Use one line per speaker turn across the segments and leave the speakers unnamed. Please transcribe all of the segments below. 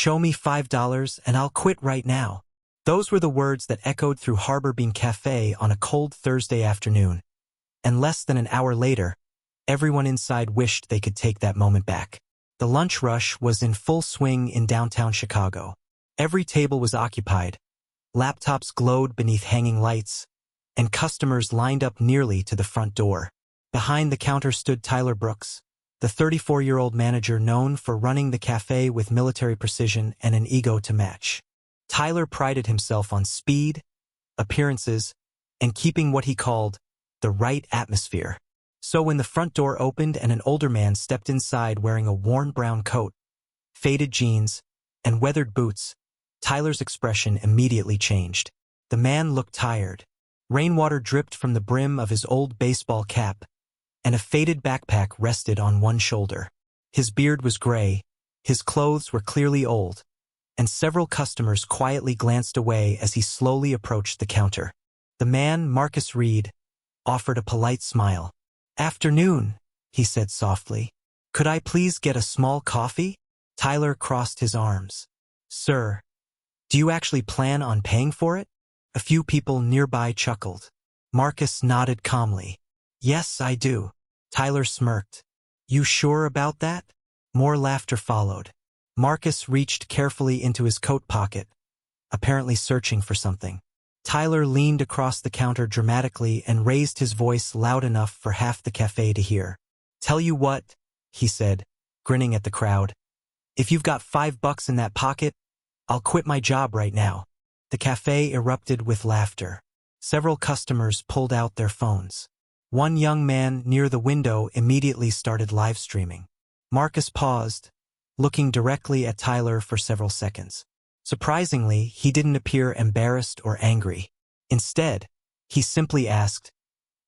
"Show me $5 and I'll quit right now." Those were the words that echoed through Harbor Bean Cafe on a cold Thursday afternoon. And less than an hour later, everyone inside wished they could take that moment back. The lunch rush was in full swing in downtown Chicago. Every table was occupied, laptops glowed beneath hanging lights, and customers lined up nearly to the front door. Behind the counter stood Tyler Brooks, the 34-year-old manager known for running the cafe with military precision and an ego to match. Tyler prided himself on speed, appearances, and keeping what he called the right atmosphere. So when the front door opened and an older man stepped inside wearing a worn brown coat, faded jeans, and weathered boots, Tyler's expression immediately changed. The man looked tired. Rainwater dripped from the brim of his old baseball cap, and a faded backpack rested on one shoulder. His beard was gray, his clothes were clearly old, and several customers quietly glanced away as he slowly approached the counter. The man, Marcus Reed, offered a polite smile. "Afternoon," he said softly. "Could I please get a small coffee?" Tyler crossed his arms. "Sir, do you actually plan on paying for it?" A few people nearby chuckled. Marcus nodded calmly. "Yes, I do." Tyler smirked. "You sure about that?" More laughter followed. Marcus reached carefully into his coat pocket, apparently searching for something. Tyler leaned across the counter dramatically and raised his voice loud enough for half the cafe to hear. "Tell you what," he said, grinning at the crowd. "If you've got $5 in that pocket, I'll quit my job right now." The cafe erupted with laughter. Several customers pulled out their phones. One young man near the window immediately started live streaming. Marcus paused, looking directly at Tyler for several seconds. Surprisingly, he didn't appear embarrassed or angry. Instead, he simply asked,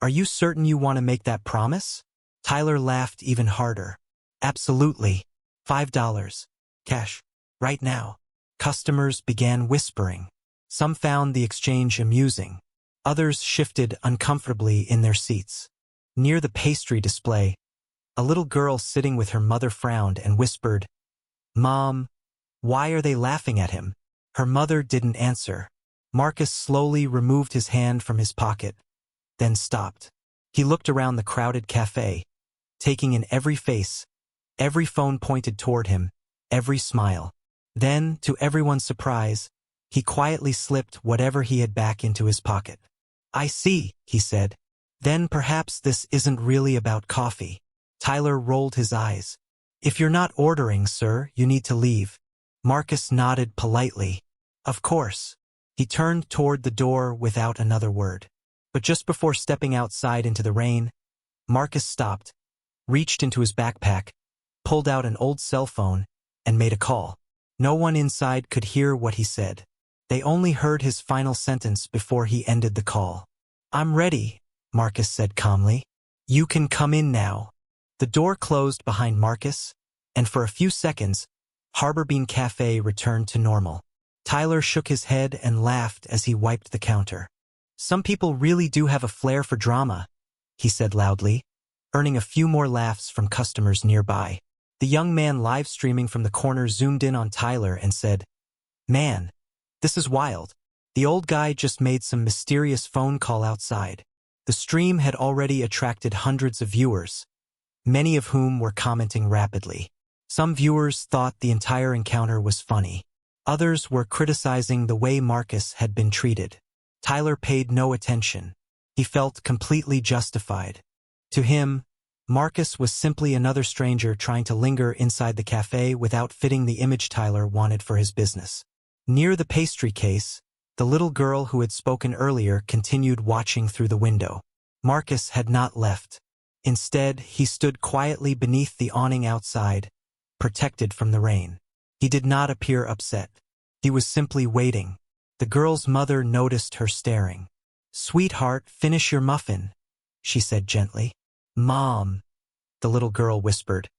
"Are you certain you want to make that promise?" Tyler laughed even harder. "Absolutely. $5. Cash. Right now." Customers began whispering. Some found the exchange amusing. Others shifted uncomfortably in their seats. Near the pastry display, a little girl sitting with her mother frowned and whispered, "Mom, why are they laughing at him?" Her mother didn't answer. Marcus slowly removed his hand from his pocket, then stopped. He looked around the crowded cafe, taking in every face. Every phone pointed toward him, every smile. Then, to everyone's surprise, he quietly slipped whatever he had back into his pocket. "I see," he said. "Then perhaps this isn't really about coffee." Tyler rolled his eyes. "If you're not ordering, sir, you need to leave." Marcus nodded politely. "Of course." He turned toward the door without another word. But just before stepping outside into the rain, Marcus stopped, reached into his backpack, pulled out an old cell phone, and made a call. No one inside could hear what he said. They only heard his final sentence before he ended the call. "I'm ready," Marcus said calmly. "You can come in now." The door closed behind Marcus, and for a few seconds, Harbor Bean Cafe returned to normal. Tyler shook his head and laughed as he wiped the counter. "Some people really do have a flair for drama," he said loudly, earning a few more laughs from customers nearby. The young man live streaming from the corner zoomed in on Tyler and said, "Man, this is wild." The old guy just made some mysterious phone call outside. The stream had already attracted hundreds of viewers, many of whom were commenting rapidly. Some viewers thought the entire encounter was funny. Others were criticizing the way Marcus had been treated. Tyler paid no attention. He felt completely justified. To him, Marcus was simply another stranger trying to linger inside the cafe without fitting the image Tyler wanted for his business. Near the pastry case, the little girl who had spoken earlier continued watching through the window. Marcus had not left. Instead, he stood quietly beneath the awning outside, protected from the rain. He did not appear upset. He was simply waiting. The girl's mother noticed her staring. "Sweetheart, finish your muffin," she said gently. "Mom," the little girl whispered.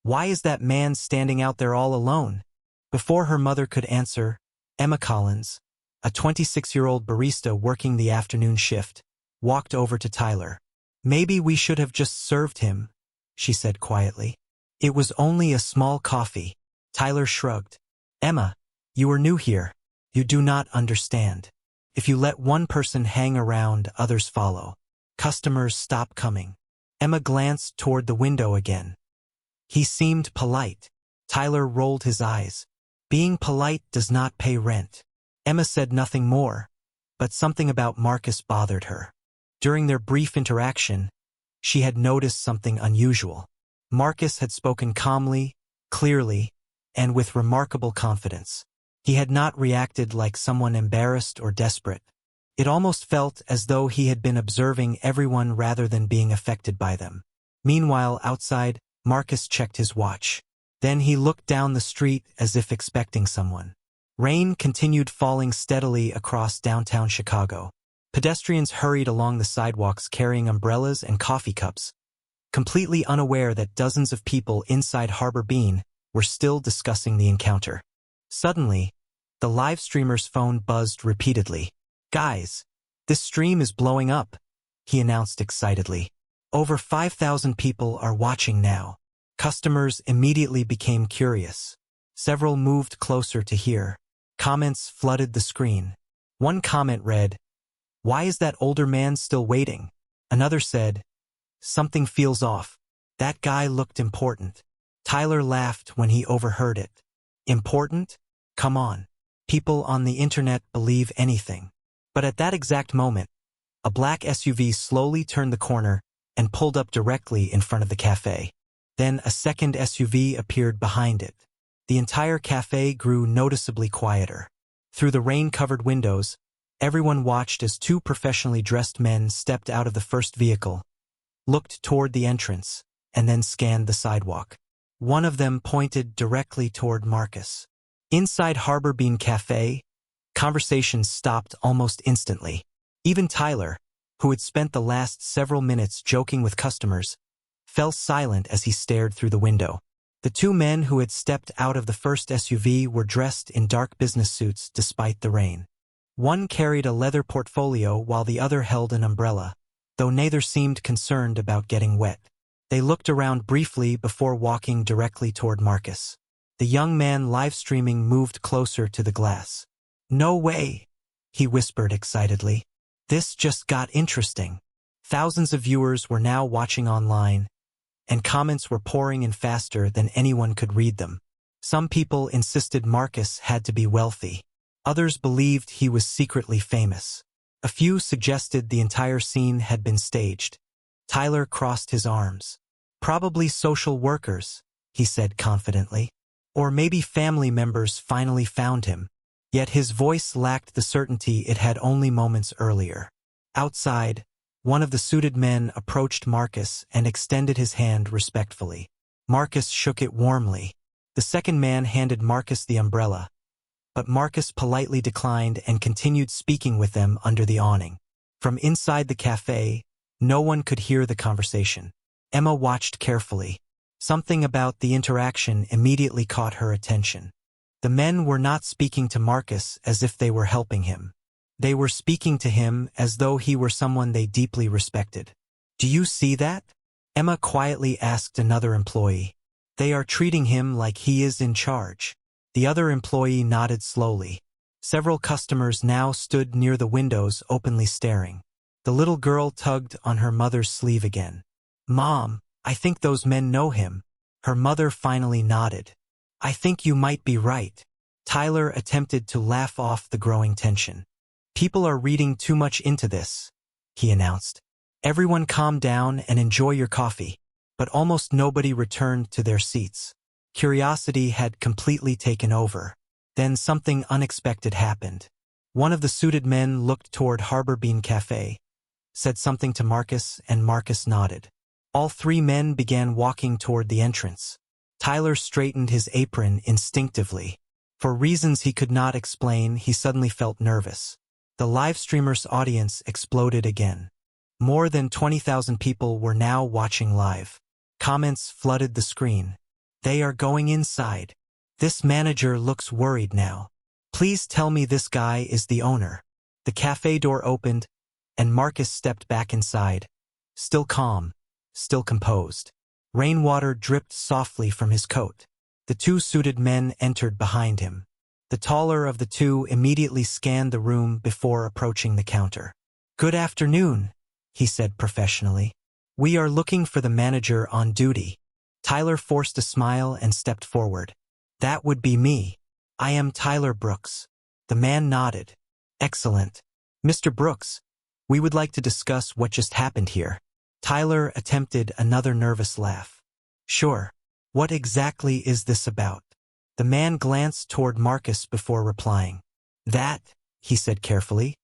"Why is that man standing out there all alone?" Before her mother could answer, Emma Collins, a 26-year-old barista working the afternoon shift, walked over to Tyler. "Maybe we should have just served him," she said quietly. "It was only a small coffee." Tyler shrugged. Emma, you are new here. You do not understand. If you let one person hang around, others follow. Customers stop coming. Emma glanced toward the window again. He seemed polite. Tyler rolled his eyes. Being polite does not pay rent. Emma said nothing more, but something about Marcus bothered her. During their brief interaction, she had noticed something unusual. Marcus had spoken calmly, clearly, and with remarkable confidence. He had not reacted like someone embarrassed or desperate. It almost felt as though he had been observing everyone rather than being affected by them. Meanwhile, outside, Marcus checked his watch. Then he looked down the street as if expecting someone. Rain continued falling steadily across downtown Chicago. Pedestrians hurried along the sidewalks carrying umbrellas and coffee cups, completely unaware that dozens of people inside Harbor Bean were still discussing the encounter. Suddenly, the live streamer's phone buzzed repeatedly. "Guys, this stream is blowing up," he announced excitedly. "Over 5,000 people are watching now." Customers immediately became curious. Several moved closer to hear. Comments flooded the screen. One comment read, "Why is that older man still waiting?" Another said, "Something feels off. That guy looked important." Tyler laughed when he overheard it. Important? Come on. People on the internet believe anything. But at that exact moment, a black SUV slowly turned the corner and pulled up directly in front of the cafe. Then a second SUV appeared behind it. The entire cafe grew noticeably quieter. Through the rain-covered windows, everyone watched as two professionally dressed men stepped out of the first vehicle, looked toward the entrance, and then scanned the sidewalk. One of them pointed directly toward Marcus. Inside Harbor Bean Cafe, conversations stopped almost instantly. Even Tyler, who had spent the last several minutes joking with customers, fell silent as he stared through the window. The two men who had stepped out of the first SUV were dressed in dark business suits despite the rain. One carried a leather portfolio while the other held an umbrella, though neither seemed concerned about getting wet. They looked around briefly before walking directly toward Marcus. The young man live streaming moved closer to the glass. "No way," he whispered excitedly. "This just got interesting." Thousands of viewers were now watching online, and comments were pouring in faster than anyone could read them. Some people insisted Marcus had to be wealthy. Others believed he was secretly famous. A few suggested the entire scene had been staged. Tyler crossed his arms. "Probably social workers," he said confidently. "Or maybe family members finally found him." Yet his voice lacked the certainty it had only moments earlier. Outside, one of the suited men approached Marcus and extended his hand respectfully. Marcus shook it warmly. The second man handed Marcus the umbrella, but Marcus politely declined and continued speaking with them under the awning. From inside the cafe, no one could hear the conversation. Emma watched carefully. Something about the interaction immediately caught her attention. The men were not speaking to Marcus as if they were helping him. They were speaking to him as though he were someone they deeply respected. "Do you see that?" Emma quietly asked another employee. "They are treating him like he is in charge." The other employee nodded slowly. Several customers now stood near the windows openly staring. The little girl tugged on her mother's sleeve again. "Mom, I think those men know him." Her mother finally nodded. "I think you might be right." Tyler attempted to laugh off the growing tension. "People are reading too much into this," he announced. "Everyone calm down and enjoy your coffee." But almost nobody returned to their seats. Curiosity had completely taken over. Then something unexpected happened. One of the suited men looked toward Harbor Bean Cafe, said something to Marcus, and Marcus nodded. All three men began walking toward the entrance. Tyler straightened his apron instinctively. For reasons he could not explain, he suddenly felt nervous. The live streamer's audience exploded again. More than 20,000 people were now watching live. Comments flooded the screen. "They are going inside. This manager looks worried now. Please tell me this guy is the owner." The cafe door opened, and Marcus stepped back inside, still calm, still composed. Rainwater dripped softly from his coat. The two suited men entered behind him. The taller of the two immediately scanned the room before approaching the counter. "Good afternoon," he said professionally. "We are looking for the manager on duty." Tyler forced a smile and stepped forward. "That would be me. I am Tyler Brooks." The man nodded. "Excellent. Mr. Brooks, we would like to discuss what just happened here." Tyler attempted another nervous laugh. "Sure. What exactly is this about?" The man glanced toward Marcus before replying. "That," he said carefully,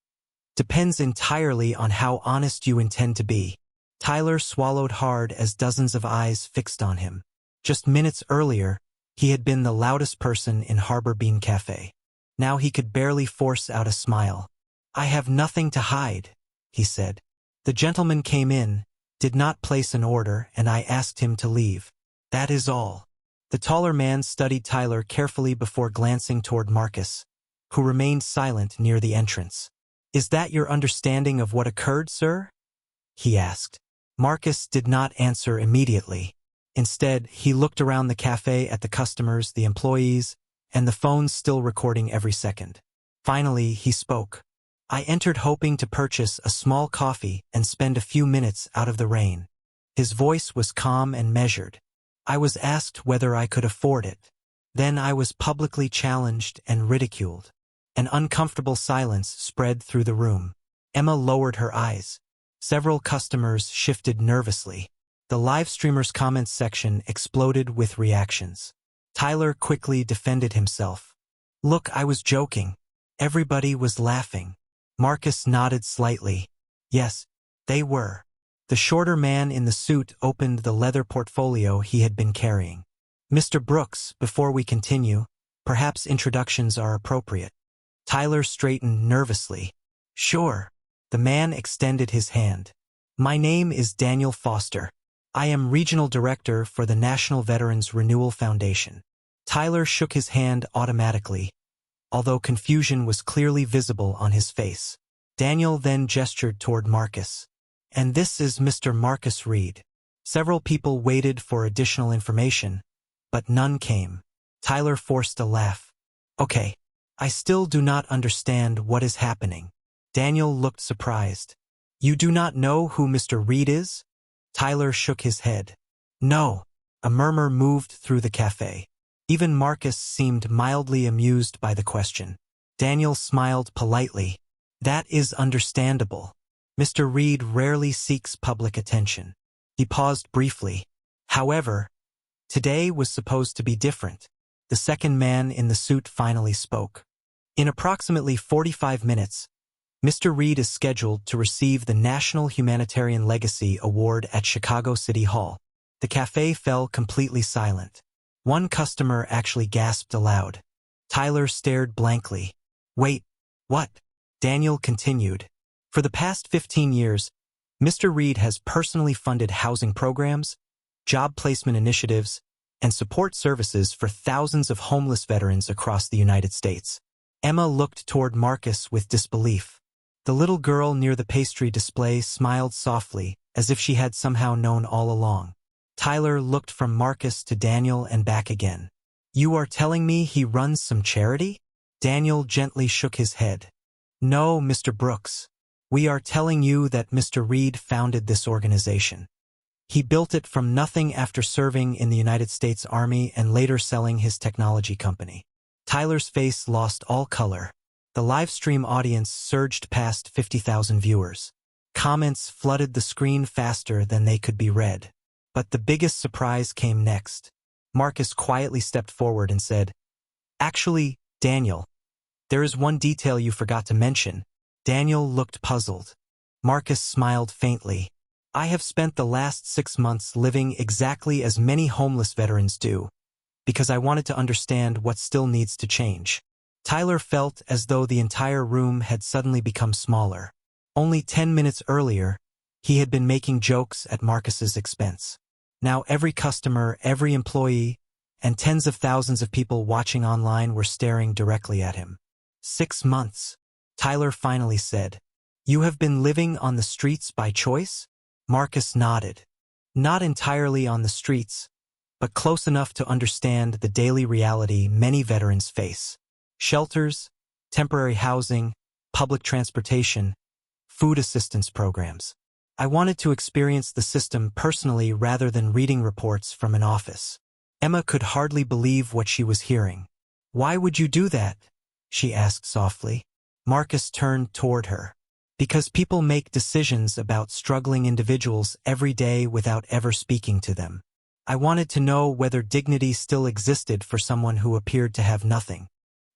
"depends entirely on how honest you intend to be." Tyler swallowed hard as dozens of eyes fixed on him. Just minutes earlier, he had been the loudest person in Harbor Bean Cafe. Now he could barely force out a smile. "I have nothing to hide," he said. "The gentleman came in, did not place an order, and I asked him to leave. That is all." The taller man studied Tyler carefully before glancing toward Marcus, who remained silent near the entrance. "Is that your understanding of what occurred, sir?" he asked. Marcus did not answer immediately. Instead, he looked around the cafe at the customers, the employees, and the phones still recording every second. Finally, he spoke. "I entered hoping to purchase a small coffee and spend a few minutes out of the rain." His voice was calm and measured. "I was asked whether I could afford it. Then I was publicly challenged and ridiculed." An uncomfortable silence spread through the room. Emma lowered her eyes. Several customers shifted nervously. The live streamer's comments section exploded with reactions. Tyler quickly defended himself. "Look, I was joking. Everybody was laughing." Marcus nodded slightly. "Yes, they were." The shorter man in the suit opened the leather portfolio he had been carrying. "Mr. Brooks, before we continue, perhaps introductions are appropriate." Tyler straightened nervously. "Sure." The man extended his hand. "My name is Daniel Foster. I am Regional Director for the National Veterans Renewal Foundation." Tyler shook his hand automatically, although confusion was clearly visible on his face. Daniel then gestured toward Marcus. "And this is Mr. Marcus Reed." Several people waited for additional information, but none came. Tyler forced a laugh. "Okay, I still do not understand what is happening." Daniel looked surprised. "You do not know who Mr. Reed is?" Tyler shook his head. "No." A murmur moved through the cafe. Even Marcus seemed mildly amused by the question. Daniel smiled politely. "That is understandable. Mr. Reed rarely seeks public attention." He paused briefly. "However, today was supposed to be different." The second man in the suit finally spoke. "In approximately 45 minutes, Mr. Reed is scheduled to receive the National Humanitarian Legacy Award at Chicago City Hall." The cafe fell completely silent. One customer actually gasped aloud. Tyler stared blankly. "Wait, what?" Daniel continued. "For the past 15 years, Mr. Reed has personally funded housing programs, job placement initiatives, and support services for thousands of homeless veterans across the United States." Emma looked toward Marcus with disbelief. The little girl near the pastry display smiled softly, as if she had somehow known all along. Tyler looked from Marcus to Daniel and back again. "You are telling me he runs some charity?" Daniel gently shook his head. "No, Mr. Brooks. We are telling you that Mr. Reed founded this organization. He built it from nothing after serving in the United States Army and later selling his technology company." Tyler's face lost all color. The live stream audience surged past 50,000 viewers. Comments flooded the screen faster than they could be read. But the biggest surprise came next. Marcus quietly stepped forward and said, "Actually, Daniel, there is one detail you forgot to mention." Daniel looked puzzled. Marcus smiled faintly. "I have spent the last 6 months living exactly as many homeless veterans do, because I wanted to understand what still needs to change." Tyler felt as though the entire room had suddenly become smaller. Only 10 minutes earlier, he had been making jokes at Marcus's expense. Now every customer, every employee, and tens of thousands of people watching online were staring directly at him. 6 months, Tyler finally said. "You have been living on the streets by choice?" Marcus nodded. "Not entirely on the streets, but close enough to understand the daily reality many veterans face. Shelters, temporary housing, public transportation, food assistance programs. I wanted to experience the system personally rather than reading reports from an office. Emma could hardly believe what she was hearing. "Why would you do that?" she asked softly. Marcus turned toward her. "Because people make decisions about struggling individuals every day without ever speaking to them. I wanted to know whether dignity still existed for someone who appeared to have nothing."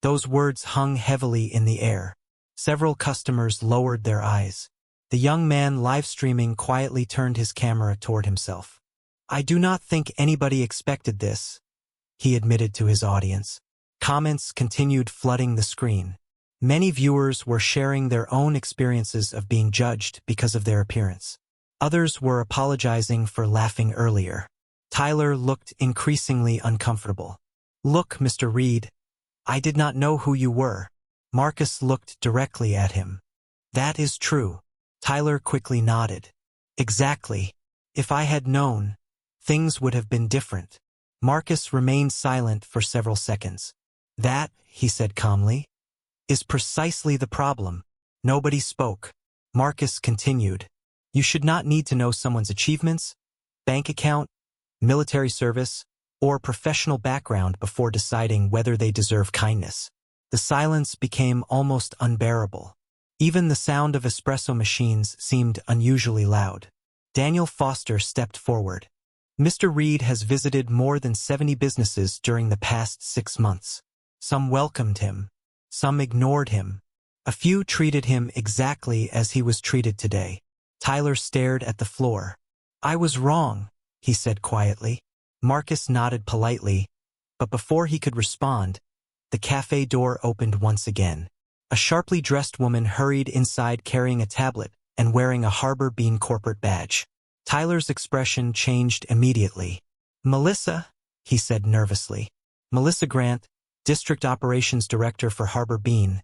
Those words hung heavily in the air. Several customers lowered their eyes. The young man live-streaming quietly turned his camera toward himself. "I do not think anybody expected this," he admitted to his audience. Comments continued flooding the screen. Many viewers were sharing their own experiences of being judged because of their appearance. Others were apologizing for laughing earlier. Tyler looked increasingly uncomfortable. "Look, Mr. Reed, I did not know who you were." Marcus looked directly at him. "That is true." Tyler quickly nodded. "Exactly. If I had known, things would have been different." Marcus remained silent for several seconds. "That," he said calmly, "is precisely the problem." Nobody spoke. Marcus continued. "You should not need to know someone's achievements, bank account, military service, or professional background before deciding whether they deserve kindness." The silence became almost unbearable. Even the sound of espresso machines seemed unusually loud. Daniel Foster stepped forward. "Mr. Reed has visited more than 70 businesses during the past 6 months. Some welcomed him. Some ignored him. A few treated him exactly as he was treated today." Tyler stared at the floor. "I was wrong," he said quietly. Marcus nodded politely, but before he could respond, the cafe door opened once again. A sharply dressed woman hurried inside carrying a tablet and wearing a Harbor Bean corporate badge. Tyler's expression changed immediately. "Melissa," he said nervously. Melissa Grant, District Operations Director for Harbor Bean,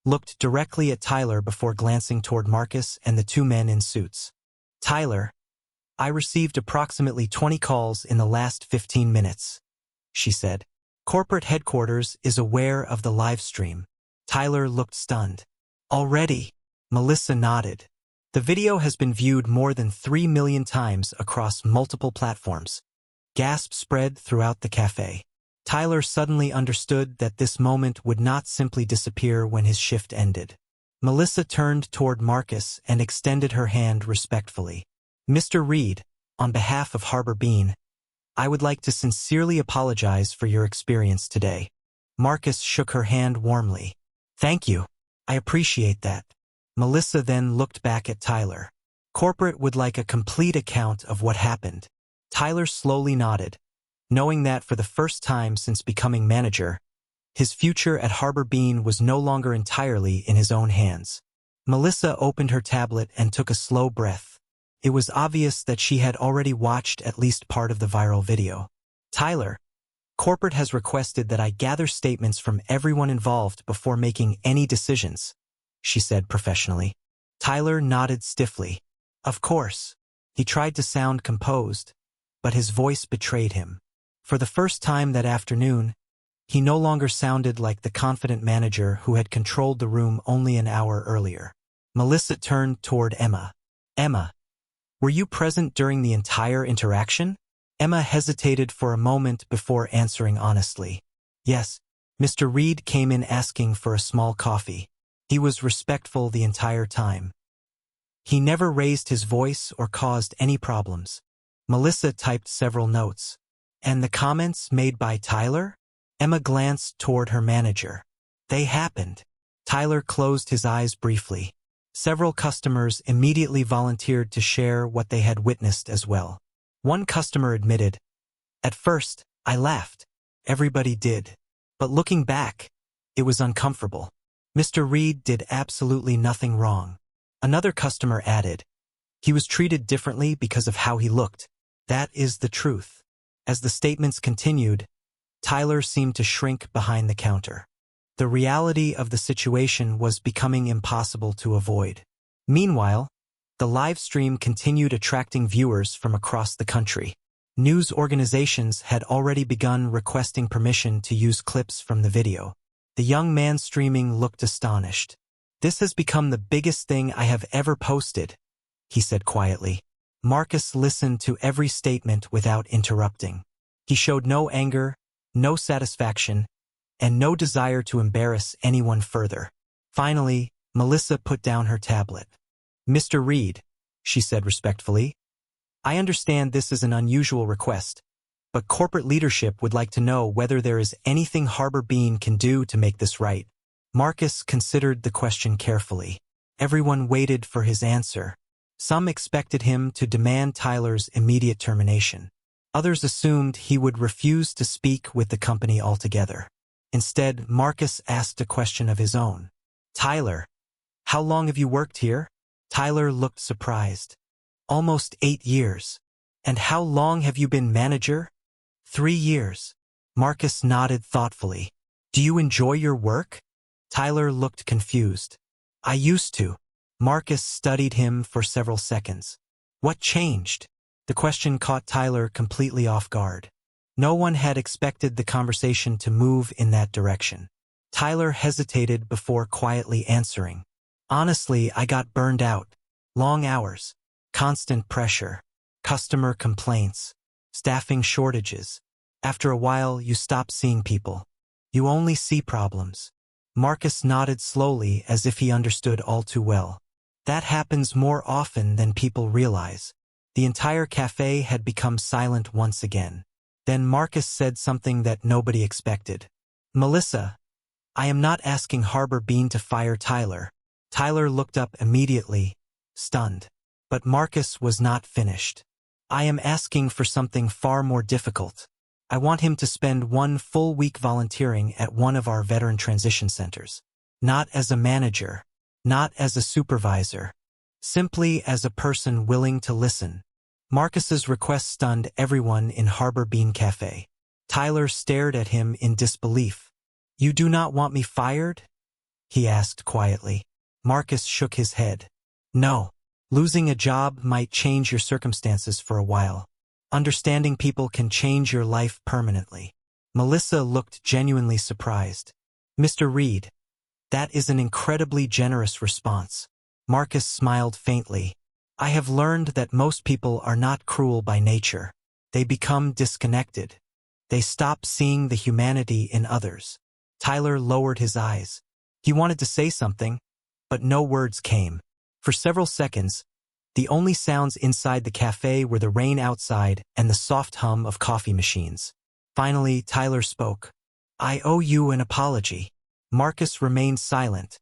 looked directly at Tyler before glancing toward Marcus and the two men in suits. "Tyler, I received approximately 20 calls in the last 15 minutes, she said. "Corporate headquarters is aware of the live stream." Tyler looked stunned. "Already?" Melissa nodded. "The video has been viewed more than 3 million times across multiple platforms." Gasps spread throughout the cafe. Tyler suddenly understood that this moment would not simply disappear when his shift ended. Melissa turned toward Marcus and extended her hand respectfully. "Mr. Reed, on behalf of Harbor Bean, I would like to sincerely apologize for your experience today." Marcus shook her hand warmly. "Thank you. I appreciate that." Melissa then looked back at Tyler. "Corporate would like a complete account of what happened." Tyler slowly nodded, knowing that for the first time since becoming manager, his future at Harbor Bean was no longer entirely in his own hands. Melissa opened her tablet and took a slow breath. It was obvious that she had already watched at least part of the viral video. "Tyler, corporate has requested that I gather statements from everyone involved before making any decisions," she said professionally. Tyler nodded stiffly. "Of course." He tried to sound composed, but his voice betrayed him. For the first time that afternoon, he no longer sounded like the confident manager who had controlled the room only an hour earlier. Melissa turned toward Emma. "Emma, were you present during the entire interaction?" Emma hesitated for a moment before answering honestly. "Yes, Mr. Reed came in asking for a small coffee. He was respectful the entire time. He never raised his voice or caused any problems." Melissa typed several notes. "And the comments made by Tyler?" Emma glanced toward her manager. "They happened." Tyler closed his eyes briefly. Several customers immediately volunteered to share what they had witnessed as well. One customer admitted, "At first, I laughed. Everybody did. But looking back, it was uncomfortable. Mr. Reed did absolutely nothing wrong." Another customer added, "He was treated differently because of how he looked. That is the truth." As the statements continued, Tyler seemed to shrink behind the counter. The reality of the situation was becoming impossible to avoid. Meanwhile, the live stream continued attracting viewers from across the country. News organizations had already begun requesting permission to use clips from the video. The young man streaming looked astonished. "This has become the biggest thing I have ever posted," he said quietly. Marcus listened to every statement without interrupting. He showed no anger, no satisfaction, and no desire to embarrass anyone further. Finally, Melissa put down her tablet. "Mr. Reed," she said respectfully, "I understand this is an unusual request, but corporate leadership would like to know whether there is anything Harbor Bean can do to make this right." Marcus considered the question carefully. Everyone waited for his answer. Some expected him to demand Tyler's immediate termination. Others assumed he would refuse to speak with the company altogether. Instead, Marcus asked a question of his own. "Tyler, how long have you worked here?" Tyler looked surprised. "Almost 8 years. And how long have you been manager?" 3 years. Marcus nodded thoughtfully. "Do you enjoy your work?" Tyler looked confused. "I used to." Marcus studied him for several seconds. "What changed?" The question caught Tyler completely off guard. No one had expected the conversation to move in that direction. Tyler hesitated before quietly answering. "Honestly, I got burned out. Long hours, constant pressure, customer complaints, staffing shortages. After a while, you stop seeing people. You only see problems." Marcus nodded slowly as if he understood all too well. "That happens more often than people realize." The entire cafe had become silent once again. Then Marcus said something that nobody expected. "Melissa, I am not asking Harbor Bean to fire Tyler." Tyler looked up immediately, stunned. But Marcus was not finished. "I am asking for something far more difficult. I want him to spend 1 full week volunteering at one of our veteran transition centers. Not as a manager, not as a supervisor, simply as a person willing to listen." Marcus's request stunned everyone in Harbor Bean Cafe. Tyler stared at him in disbelief. "You do not want me fired?" he asked quietly. Marcus shook his head. "No. Losing a job might change your circumstances for a while. Understanding people can change your life permanently." Melissa looked genuinely surprised. "Mr. Reed, that is an incredibly generous response." Marcus smiled faintly. "I have learned that most people are not cruel by nature. They become disconnected. They stop seeing the humanity in others." Tyler lowered his eyes. He wanted to say something, but no words came. For several seconds, the only sounds inside the cafe were the rain outside and the soft hum of coffee machines. Finally, Tyler spoke. "I owe you an apology." Marcus remained silent,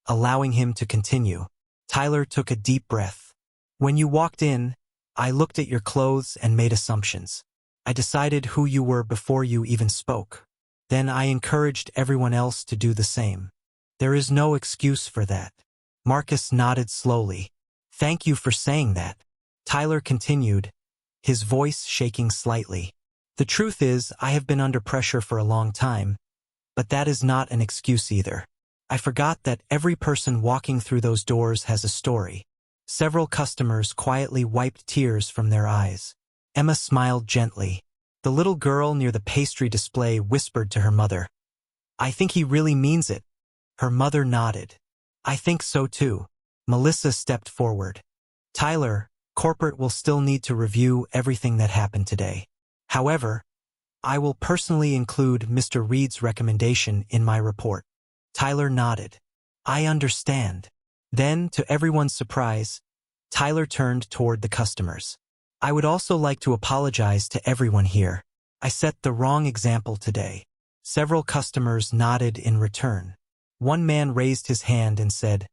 allowing him to continue. Tyler took a deep breath. "When you walked in, I looked at your clothes and made assumptions. I decided who you were before you even spoke. Then I encouraged everyone else to do the same. There is no excuse for that." Marcus nodded slowly. "Thank you for saying that." Tyler continued, his voice shaking slightly. "The truth is, I have been under pressure for a long time, but that is not an excuse either. I forgot that every person walking through those doors has a story." Several customers quietly wiped tears from their eyes. Emma smiled gently. The little girl near the pastry display whispered to her mother, "I think he really means it." Her mother nodded. "I think so too." Melissa stepped forward. "Tyler, corporate will still need to review everything that happened today. However, I will personally include Mr. Reed's recommendation in my report." Tyler nodded. "I understand." Then, to everyone's surprise, Tyler turned toward the customers. "I would also like to apologize to everyone here. I set the wrong example today." Several customers nodded in return. One man raised his hand and said,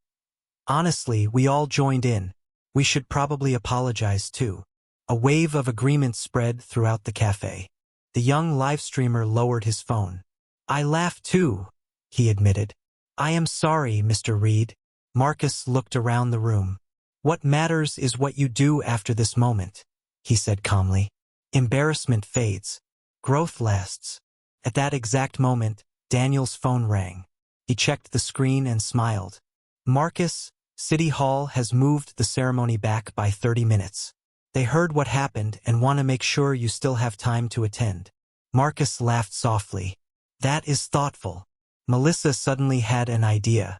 "Honestly, we all joined in. We should probably apologize too." A wave of agreement spread throughout the cafe. The young live streamer lowered his phone. "I laughed too," he admitted. "I am sorry, Mr. Reed." Marcus looked around the room. "What matters is what you do after this moment," he said calmly. "Embarrassment fades. Growth lasts." At that exact moment, Daniel's phone rang. He checked the screen and smiled. "Marcus, City Hall has moved the ceremony back by 30 minutes. They heard what happened and want to make sure you still have time to attend." Marcus laughed softly. "That is thoughtful. Melissa suddenly had an idea.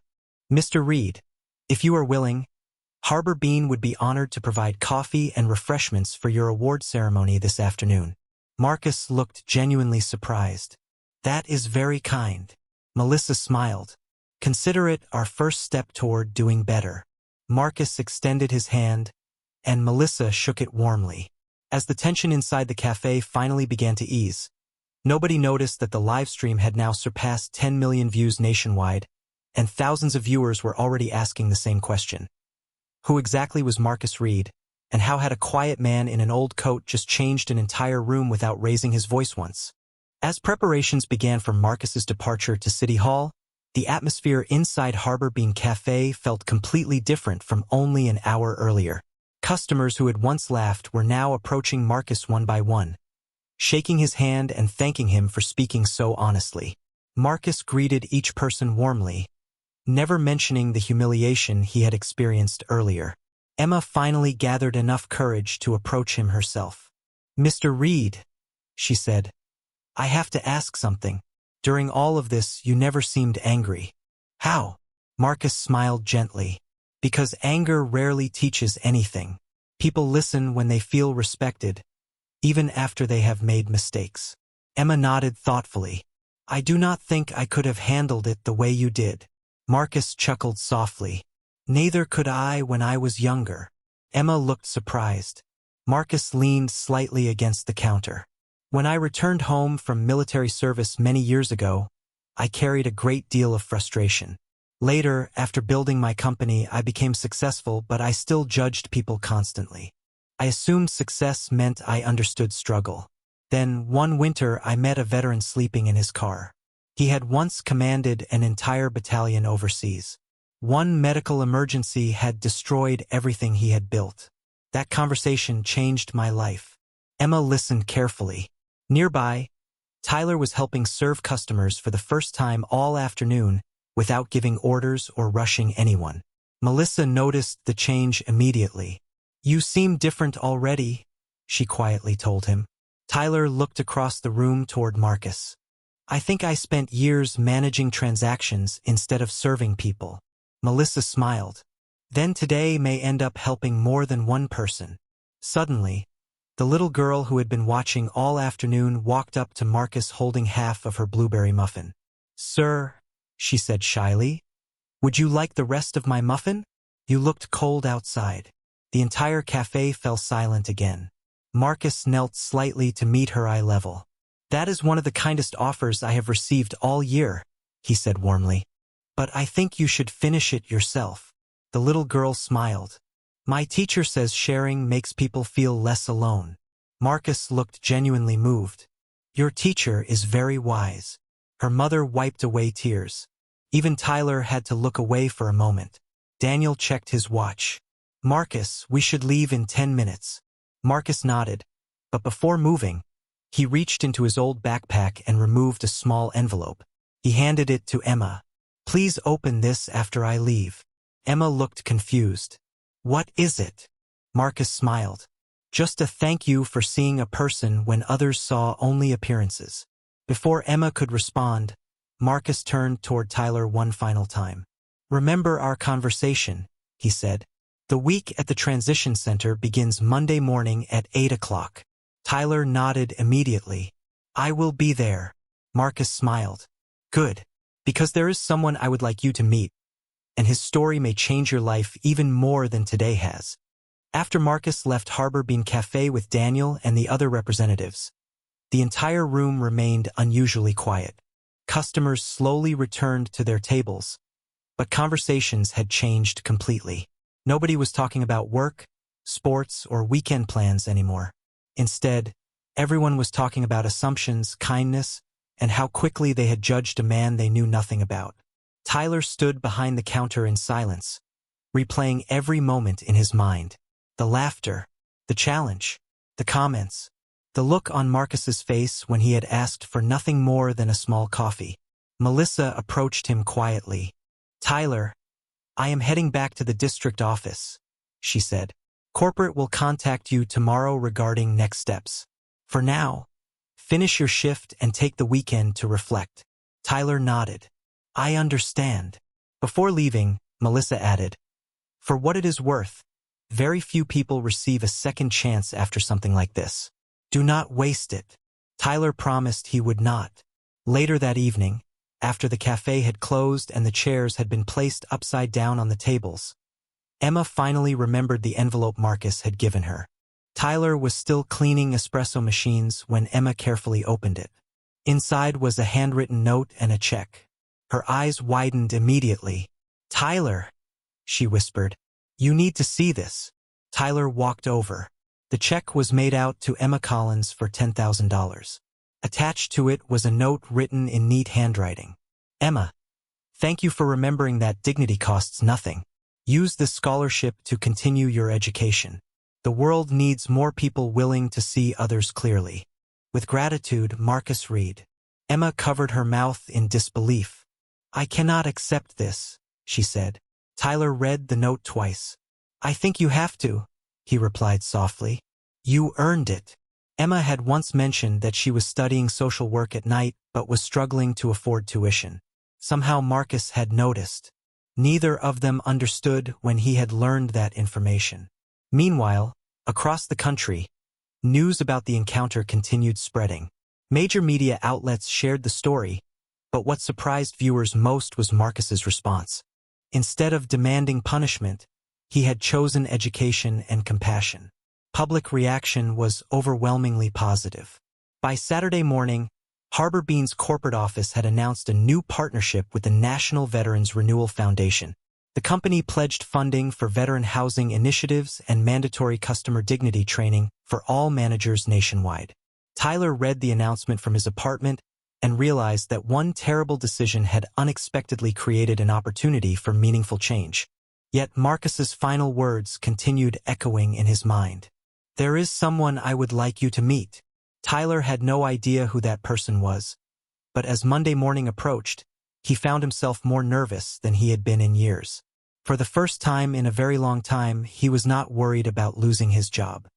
Mr. Reed, if you are willing, Harbor Bean would be honored to provide coffee and refreshments for your award ceremony this afternoon. Marcus looked genuinely surprised. That is very kind. Melissa smiled. Consider it our first step toward doing better. Marcus extended his hand, and Melissa shook it warmly. As the tension inside the cafe finally began to ease, nobody noticed that the live stream had now surpassed 10 million views nationwide, and thousands of viewers were already asking the same question. Who exactly was Marcus Reed, and how had a quiet man in an old coat just changed an entire room without raising his voice once? As preparations began for Marcus's departure to City Hall, the atmosphere inside Harbor Bean Cafe felt completely different from only an hour earlier. Customers who had once laughed were now approaching Marcus one by one, shaking his hand and thanking him for speaking so honestly. Marcus greeted each person warmly, never mentioning the humiliation he had experienced earlier. Emma finally gathered enough courage to approach him herself. "Mr. Reed," she said, "I have to ask something. During all of this, you never seemed angry." "How?" Marcus smiled gently. "Because anger rarely teaches anything. People listen when they feel respected, even after they have made mistakes." Emma nodded thoughtfully. "I do not think I could have handled it the way you did." Marcus chuckled softly. "Neither could I when I was younger." Emma looked surprised. Marcus leaned slightly against the counter. "When I returned home from military service many years ago, I carried a great deal of frustration. Later, after building my company, I became successful, but I still judged people constantly. I assumed success meant I understood struggle. Then, one winter, I met a veteran sleeping in his car. He had once commanded an entire battalion overseas. One medical emergency had destroyed everything he had built. That conversation changed my life." Emma listened carefully. Nearby, Tyler was helping serve customers for the first time all afternoon without giving orders or rushing anyone. Melissa noticed the change immediately. "You seem different already," she quietly told him. Tyler looked across the room toward Marcus. "I think I spent years managing transactions instead of serving people." Melissa smiled. "Then today may end up helping more than one person." Suddenly, the little girl who had been watching all afternoon walked up to Marcus holding half of her blueberry muffin. "Sir," she said shyly, "would you like the rest of my muffin?" You looked cold outside. The entire cafe fell silent again. Marcus knelt slightly to meet her eye level. "That is one of the kindest offers I have received all year," he said warmly. "But I think you should finish it yourself." The little girl smiled. "My teacher says sharing makes people feel less alone." Marcus looked genuinely moved. "Your teacher is very wise." Her mother wiped away tears. Even Tyler had to look away for a moment. Daniel checked his watch. "Marcus, we should leave in 10 minutes. Marcus nodded, but before moving, he reached into his old backpack and removed a small envelope. He handed it to Emma. "Please open this after I leave." Emma looked confused. "What is it?" Marcus smiled. "Just a thank you for seeing a person when others saw only appearances." Before Emma could respond, Marcus turned toward Tyler one final time. "Remember our conversation," he said. "The week at the transition center begins Monday morning at 8 o'clock. Tyler nodded immediately. "I will be there." Marcus smiled. "Good, because there is someone I would like you to meet, and his story may change your life even more than today has." After Marcus left Harbor Bean Cafe with Daniel and the other representatives, the entire room remained unusually quiet. Customers slowly returned to their tables, but conversations had changed completely. Nobody was talking about work, sports, or weekend plans anymore. Instead, everyone was talking about assumptions, kindness, and how quickly they had judged a man they knew nothing about. Tyler stood behind the counter in silence, replaying every moment in his mind. The laughter, the challenge, the comments, the look on Marcus's face when he had asked for nothing more than a small coffee. Melissa approached him quietly. "Tyler, I am heading back to the district office," she said. "Corporate will contact you tomorrow regarding next steps. For now, finish your shift and take the weekend to reflect." Tyler nodded. I understand. Before leaving, Melissa added, for what it is worth, very few people receive a second chance after something like this. Do not waste it. Tyler promised he would not. Later that evening, after the cafe had closed and the chairs had been placed upside down on the tables, Emma finally remembered the envelope Marcus had given her. Tyler was still cleaning espresso machines when Emma carefully opened it. Inside was a handwritten note and a check. Her eyes widened immediately. Tyler, she whispered, you need to see this. Tyler walked over. The check was made out to Emma Collins for $10,000. Attached to it was a note written in neat handwriting. Emma, thank you for remembering that dignity costs nothing. Use this scholarship to continue your education. The world needs more people willing to see others clearly. With gratitude, Marcus Reed. Emma covered her mouth in disbelief. I cannot accept this, she said. Tyler read the note twice. I think you have to, he replied softly. You earned it. Emma had once mentioned that she was studying social work at night but was struggling to afford tuition. Somehow Marcus had noticed. Neither of them understood when he had learned that information. Meanwhile, across the country, news about the encounter continued spreading. Major media outlets shared the story, but what surprised viewers most was Marcus's response. Instead of demanding punishment, he had chosen education and compassion. Public reaction was overwhelmingly positive. By Saturday morning, Harbor Bean's corporate office had announced a new partnership with the National Veterans Renewal Foundation. The company pledged funding for veteran housing initiatives and mandatory customer dignity training for all managers nationwide. Tyler read the announcement from his apartment and realized that one terrible decision had unexpectedly created an opportunity for meaningful change. Yet Marcus's final words continued echoing in his mind. There is someone I would like you to meet. Tyler had no idea who that person was, but as Monday morning approached, he found himself more nervous than he had been in years. For the first time in a very long time, he was not worried about losing his job.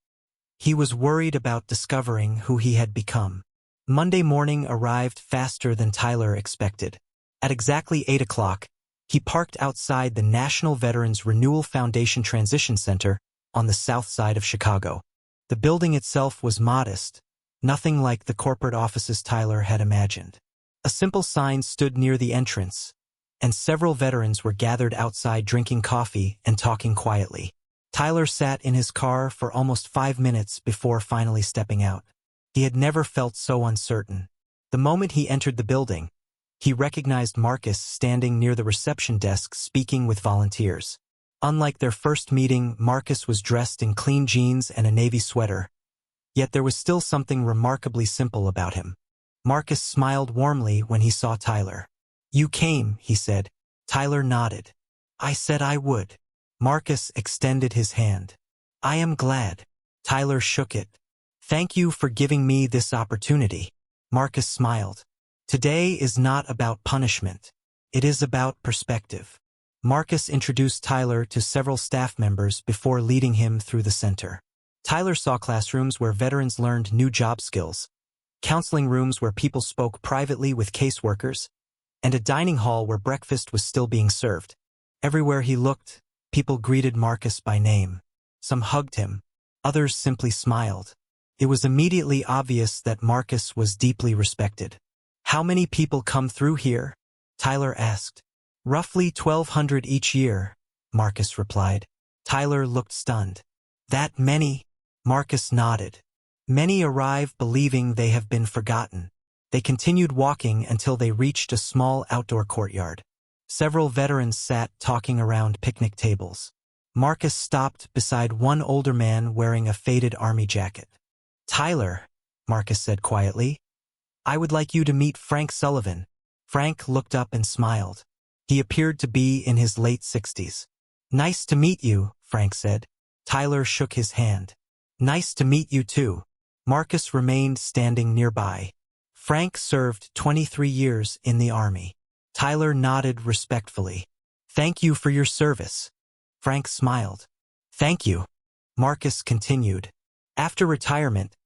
He was worried about discovering who he had become. Monday morning arrived faster than Tyler expected. At exactly 8 o'clock, he parked outside the National Veterans Renewal Foundation Transition Center on the south side of Chicago. The building itself was modest, nothing like the corporate offices Tyler had imagined. A simple sign stood near the entrance, and several veterans were gathered outside drinking coffee and talking quietly. Tyler sat in his car for almost 5 minutes before finally stepping out. He had never felt so uncertain. The moment he entered the building, he recognized Marcus standing near the reception desk speaking with volunteers. Unlike their first meeting, Marcus was dressed in clean jeans and a navy sweater, yet there was still something remarkably simple about him. Marcus smiled warmly when he saw Tyler. You came, he said. Tyler nodded. I said I would. Marcus extended his hand. I am glad. Tyler shook it. Thank you for giving me this opportunity. Marcus smiled. Today is not about punishment. It is about perspective. Marcus introduced Tyler to several staff members before leading him through the center. Tyler saw classrooms where veterans learned new job skills, counseling rooms where people spoke privately with caseworkers, and a dining hall where breakfast was still being served. Everywhere he looked, people greeted Marcus by name. Some hugged him. Others simply smiled. It was immediately obvious that Marcus was deeply respected. How many people come through here? Tyler asked. Roughly 1,200 each year, Marcus replied. Tyler looked stunned. That many? Marcus nodded. Many arrive believing they have been forgotten. They continued walking until they reached a small outdoor courtyard. Several veterans sat talking around picnic tables. Marcus stopped beside one older man wearing a faded army jacket. Tyler, Marcus said quietly, I would like you to meet Frank Sullivan. Frank looked up and smiled. He appeared to be in his late 60s. Nice to meet you, Frank said. Tyler shook his hand. Nice to meet you too. Marcus remained standing nearby. Frank served 23 years in the Army. Tyler nodded respectfully. Thank you for your service. Frank smiled. Thank you. Marcus continued. After retirement,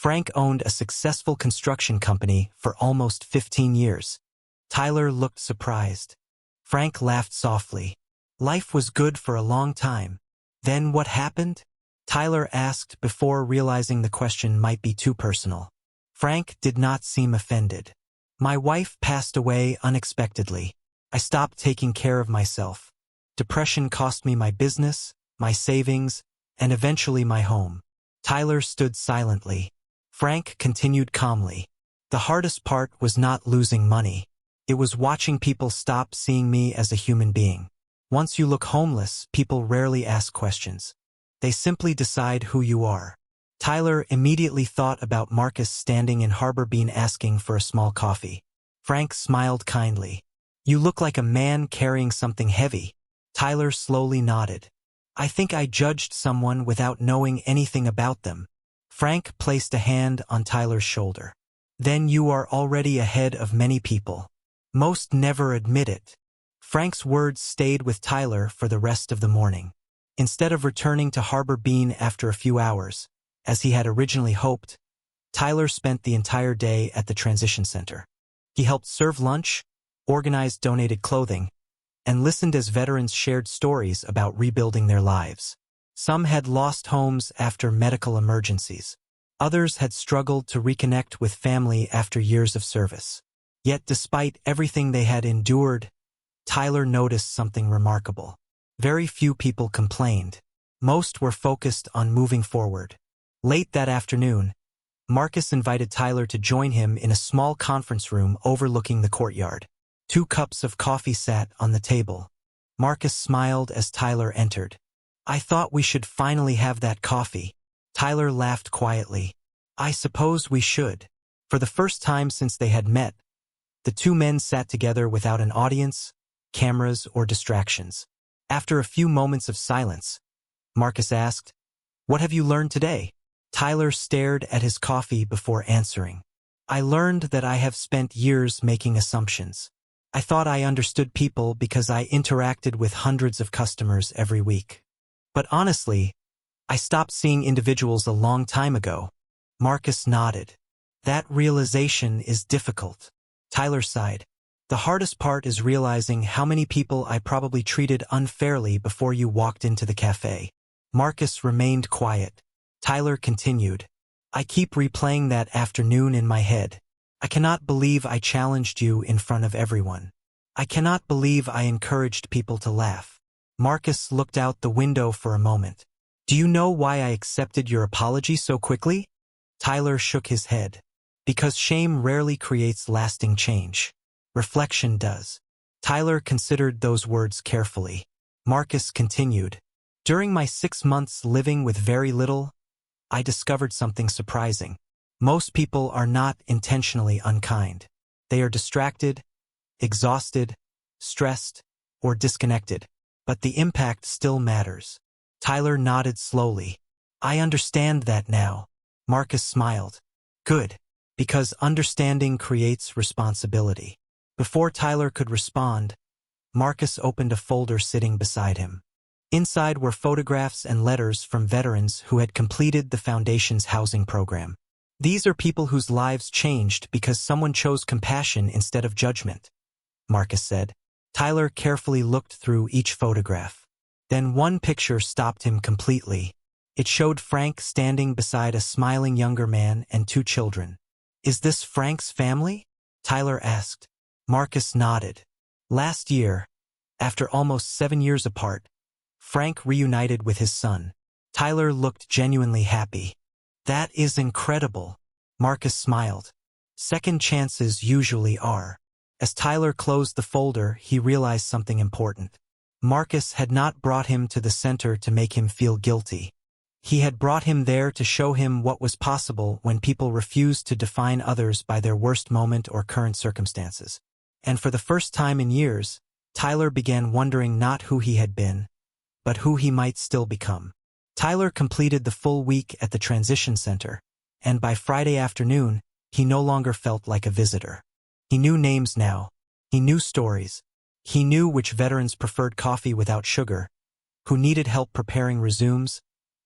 Frank owned a successful construction company for almost 15 years. Tyler looked surprised. Frank laughed softly. Life was good for a long time. Then what happened? Tyler asked before realizing the question might be too personal. Frank did not seem offended. My wife passed away unexpectedly. I stopped taking care of myself. Depression cost me my business, my savings, and eventually my home. Tyler stood silently. Frank continued calmly. The hardest part was not losing money. It was watching people stop seeing me as a human being. Once you look homeless, people rarely ask questions. They simply decide who you are. Tyler immediately thought about Marcus standing in Harbor Bean asking for a small coffee. Frank smiled kindly. You look like a man carrying something heavy. Tyler slowly nodded. I think I judged someone without knowing anything about them. Frank placed a hand on Tyler's shoulder. Then you are already ahead of many people. Most never admit it. Frank's words stayed with Tyler for the rest of the morning. Instead of returning to Harbor Bean after a few hours, as he had originally hoped, Tyler spent the entire day at the transition center. He helped serve lunch, organized donated clothing, and listened as veterans shared stories about rebuilding their lives. Some had lost homes after medical emergencies. Others had struggled to reconnect with family after years of service. Yet despite everything they had endured, Tyler noticed something remarkable. Very few people complained. Most were focused on moving forward. Late that afternoon, Marcus invited Tyler to join him in a small conference room overlooking the courtyard. 2 cups of coffee sat on the table. Marcus smiled as Tyler entered. I thought we should finally have that coffee. Tyler laughed quietly. I suppose we should. For the first time since they had met, the 2 men sat together without an audience, cameras, or distractions. After a few moments of silence, Marcus asked, What have you learned today? Tyler stared at his coffee before answering. I learned that I have spent years making assumptions. I thought I understood people because I interacted with hundreds of customers every week. But honestly, I stopped seeing individuals a long time ago. Marcus nodded. That realization is difficult. Tyler sighed. The hardest part is realizing how many people I probably treated unfairly before you walked into the cafe. Marcus remained quiet. Tyler continued. I keep replaying that afternoon in my head. I cannot believe I challenged you in front of everyone. I cannot believe I encouraged people to laugh. Marcus looked out the window for a moment. Do you know why I accepted your apology so quickly? Tyler shook his head. Because shame rarely creates lasting change. Reflection does. Tyler considered those words carefully. Marcus continued. During my 6 months living with very little, I discovered something surprising. Most people are not intentionally unkind. They are distracted, exhausted, stressed, or disconnected. But the impact still matters. Tyler nodded slowly. I understand that now. Marcus smiled. Good. Because understanding creates responsibility. Before Tyler could respond, Marcus opened a folder sitting beside him. Inside were photographs and letters from veterans who had completed the Foundation's housing program. These are people whose lives changed because someone chose compassion instead of judgment, Marcus said. Tyler carefully looked through each photograph. Then one picture stopped him completely. It showed Frank standing beside a smiling younger man and 2 children. Is this Frank's family? Tyler asked. Marcus nodded. Last year, after almost 7 years apart, Frank reunited with his son. Tyler looked genuinely happy. That is incredible. Marcus smiled. Second chances usually are. As Tyler closed the folder, he realized something important. Marcus had not brought him to the center to make him feel guilty. He had brought him there to show him what was possible when people refused to define others by their worst moment or current circumstances. And for the first time in years, Tyler began wondering not who he had been, but who he might still become. Tyler completed the full week at the transition center, and by Friday afternoon, he no longer felt like a visitor. He knew names now. He knew stories. He knew which veterans preferred coffee without sugar, who needed help preparing resumes,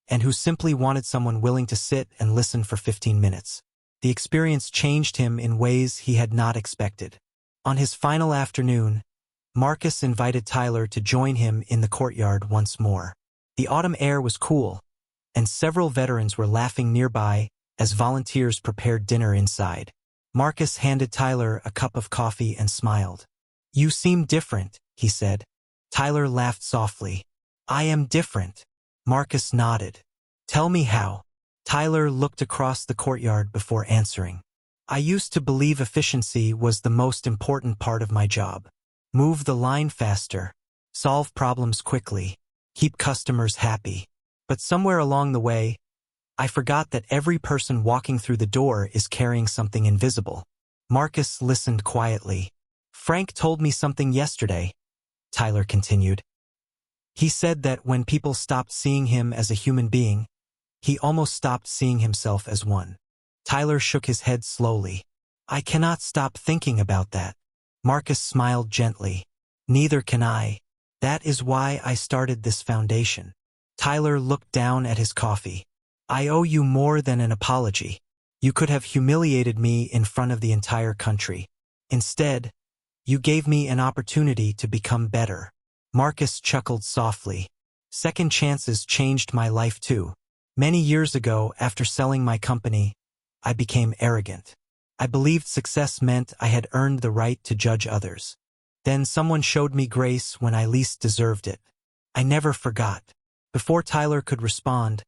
and who simply wanted someone willing to sit and listen for 15 minutes. The experience changed him in ways he had not expected. On his final afternoon, Marcus invited Tyler to join him in the courtyard once more. The autumn air was cool, and several veterans were laughing nearby as volunteers prepared dinner inside. Marcus handed Tyler a cup of coffee and smiled. "You seem different," he said. Tyler laughed softly. "I am different." Marcus nodded. "Tell me how." Tyler looked across the courtyard before answering. "I used to believe efficiency was the most important part of my job. Move the line faster, solve problems quickly, keep customers happy. But somewhere along the way, I forgot that every person walking through the door is carrying something invisible." Marcus listened quietly. "Frank told me something yesterday," Tyler continued. "He said that when people stopped seeing him as a human being, he almost stopped seeing himself as one." Tyler shook his head slowly. "I cannot stop thinking about that." Marcus smiled gently. "Neither can I. That is why I started this foundation." Tyler looked down at his coffee. "I owe you more than an apology. You could have humiliated me in front of the entire country. Instead, you gave me an opportunity to become better." Marcus chuckled softly. "Second chances changed my life too. Many years ago, after selling my company, I became arrogant. I believed success meant I had earned the right to judge others. Then someone showed me grace when I least deserved it. I never forgot." Before Tyler could respond,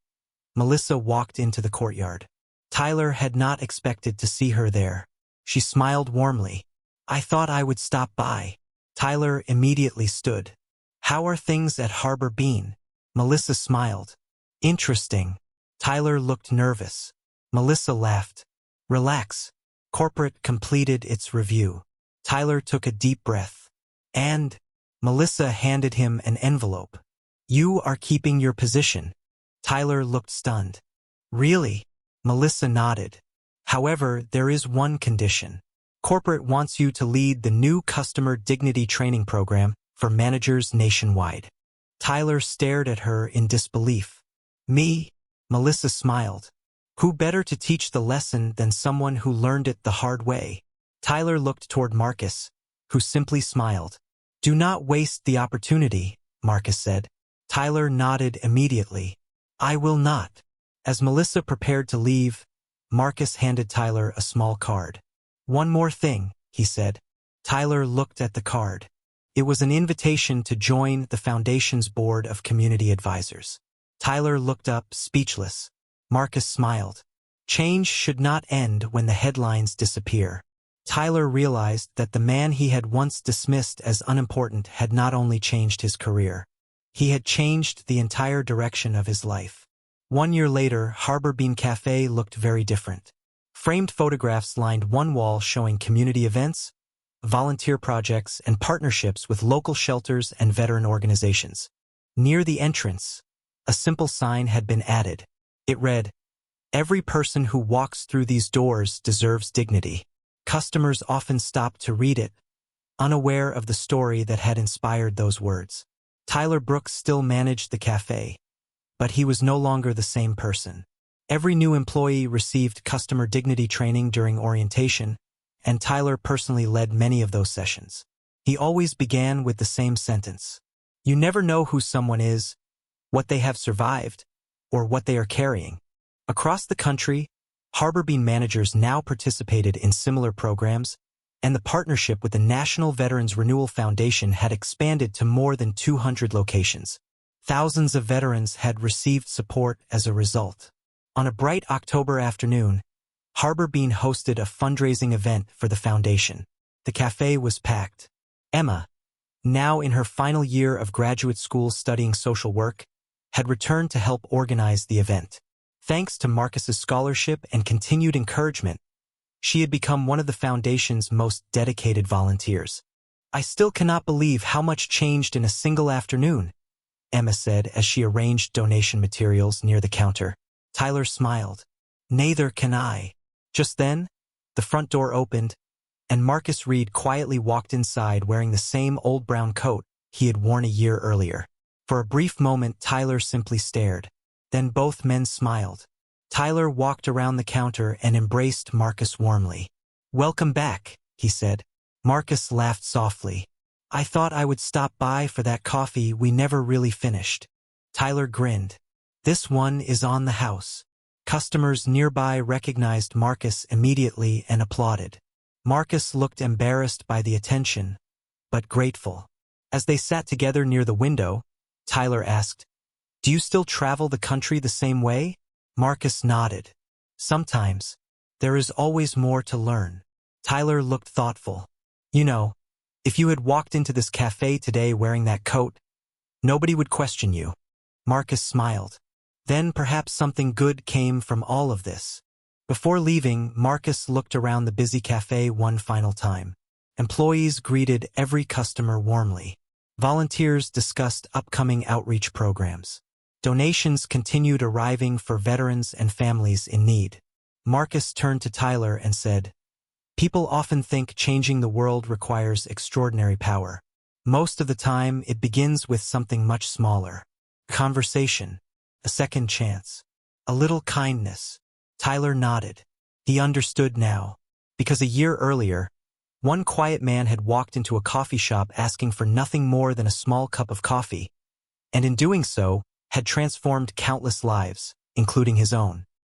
Melissa walked into the courtyard. Tyler had not expected to see her there. She smiled warmly. "I thought I would stop by." Tyler immediately stood. "How are things at Harbor Bean?" Melissa smiled. "Interesting." Tyler looked nervous. Melissa laughed. "Relax." Corporate completed its review. Tyler took a deep breath. "And?" Melissa handed him an envelope. "You are keeping your position." Tyler looked stunned. "Really?" Melissa nodded. "However, there is one condition. Corporate wants you to lead the new Customer Dignity Training Program for managers nationwide." Tyler stared at her in disbelief. "Me?" Melissa smiled. "Who better to teach the lesson than someone who learned it the hard way?" Tyler looked toward Marcus, who simply smiled. "Do not waste the opportunity," Marcus said. Tyler nodded immediately. "I will not." As Melissa prepared to leave, Marcus handed Tyler a small card. "One more thing," he said. Tyler looked at the card. It was an invitation to join the Foundation's Board of Community Advisors. Tyler looked up, speechless. Marcus smiled. Change should not end when the headlines disappear. Tyler realized that the man he had once dismissed as unimportant had not only changed his career. He had changed the entire direction of his life. 1 year later, Harbor Bean Cafe looked very different. Framed photographs lined one wall showing community events, volunteer projects, and partnerships with local shelters and veteran organizations. Near the entrance, a simple sign had been added. It read, "Every person who walks through these doors deserves dignity." Customers often stopped to read it, unaware of the story that had inspired those words. Tyler Brooks still managed the cafe, but he was no longer the same person. Every new employee received customer dignity training during orientation, and Tyler personally led many of those sessions. He always began with the same sentence. "You never know who someone is, what they have survived, or what they are carrying." Across the country, Harbor Bean managers now participated in similar programs, and the partnership with the National Veterans Renewal Foundation had expanded to more than 200 locations. Thousands of veterans had received support as a result. On a bright October afternoon, Harbor Bean hosted a fundraising event for the foundation. The cafe was packed. Emma, now in her final year of graduate school studying social work, had returned to help organize the event. Thanks to Marcus's scholarship and continued encouragement, she had become one of the foundation's most dedicated volunteers. "I still cannot believe how much changed in a single afternoon," Emma said as she arranged donation materials near the counter. Tyler smiled. "Neither can I." Just then, the front door opened, and Marcus Reed quietly walked inside wearing the same old brown coat he had worn a year earlier. For a brief moment, Tyler simply stared. Then both men smiled. Tyler walked around the counter and embraced Marcus warmly. "Welcome back," he said. Marcus laughed softly. I thought I would stop by for that coffee we never really finished. Tyler grinned. This one is on the house. Customers nearby recognized Marcus immediately and applauded. Marcus looked embarrassed by the attention, but grateful. As they sat together near the window, Tyler asked, Do you still travel the country the same way? Marcus nodded. Sometimes. There is always more to learn. Tyler looked thoughtful. You know, if you had walked into this cafe today wearing that coat, nobody would question you. Marcus smiled. Then perhaps something good came from all of this. Before leaving, Marcus looked around the busy cafe one final time. Employees greeted every customer warmly. Volunteers discussed upcoming outreach programs. Donations continued arriving for veterans and families in need. Marcus turned to Tyler and said, People often think changing the world requires extraordinary power. Most of the time, it begins with something much smaller. Conversation. A second chance. A little kindness. Tyler nodded. He understood now. Because a year earlier, one quiet man had walked into a coffee shop asking for nothing more than a small cup of coffee, and in doing so, had transformed countless lives, including his own.